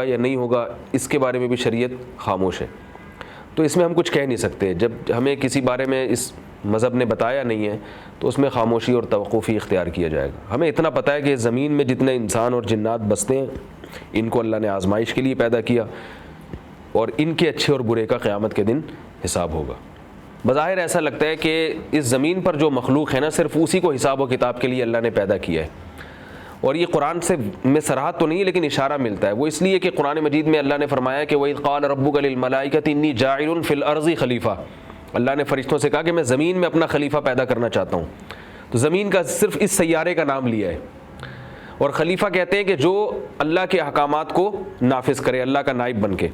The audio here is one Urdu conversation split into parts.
یا نہیں ہوگا اس کے بارے میں بھی شریعت خاموش ہے. تو اس میں ہم کچھ کہہ نہیں سکتے. جب ہمیں کسی بارے میں اس مذہب نے بتایا نہیں ہے تو اس میں خاموشی اور توقف ہی اختیار کیا جائے گا. ہمیں اتنا پتہ ہے کہ زمین میں جتنے انسان اور جنات بستے ہیں ان کو اللہ نے آزمائش کے لیے پیدا کیا اور ان کے اچھے اور برے کا قیامت کے دن حساب ہوگا. بظاہر ایسا لگتا ہے کہ اس زمین پر جو مخلوق ہے نا صرف اسی کو حساب و کتاب کے لیے اللہ نے پیدا کیا ہے, اور یہ قرآن سے میں صراحت تو نہیں ہے لیکن اشارہ ملتا ہے. وہ اس لیے کہ قرآن مجید میں اللہ نے فرمایا کہ وَإِذْ قَالَ رَبُّكَ لِلْمَلَائِكَةِ إِنِّي جَاعِلٌ فِي الْأَرْضِ خلیفہ. اللہ نے فرشتوں سے کہا کہ میں زمین میں اپنا خلیفہ پیدا کرنا چاہتا ہوں. تو زمین کا صرف اس سیارے کا نام لیا ہے, اور خلیفہ کہتے ہیں کہ جو اللہ کے احکامات کو نافذ کرے, اللہ کا نائب بن کے.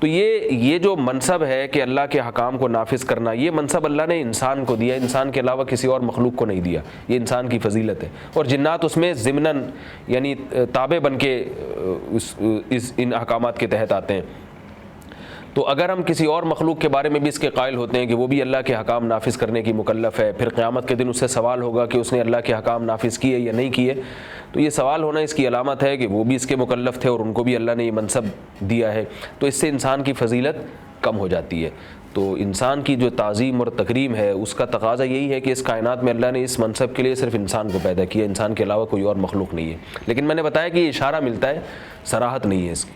تو یہ جو منصب ہے کہ اللہ کے حکام کو نافذ کرنا, یہ منصب اللہ نے انسان کو دیا, انسان کے علاوہ کسی اور مخلوق کو نہیں دیا. یہ انسان کی فضیلت ہے, اور جنات اس میں ضمناً یعنی تابع بن کے ان احکامات کے تحت آتے ہیں. تو اگر ہم کسی اور مخلوق کے بارے میں بھی اس کے قائل ہوتے ہیں کہ وہ بھی اللہ کے حکام نافذ کرنے کی مکلف ہے, پھر قیامت کے دن اس سے سوال ہوگا کہ اس نے اللہ کے حکام نافذ کیے یا نہیں کیے, تو یہ سوال ہونا اس کی علامت ہے کہ وہ بھی اس کے مکلف تھے اور ان کو بھی اللہ نے یہ منصب دیا ہے. تو اس سے انسان کی فضیلت کم ہو جاتی ہے. تو انسان کی جو تعظیم اور تکریم ہے اس کا تقاضا یہی ہے کہ اس کائنات میں اللہ نے اس منصب کے لیے صرف انسان کو پیدا کیا, انسان کے علاوہ کوئی اور مخلوق نہیں ہے. لیکن میں نے بتایا کہ یہ اشارہ ملتا ہے, صراحت نہیں ہے اس کی.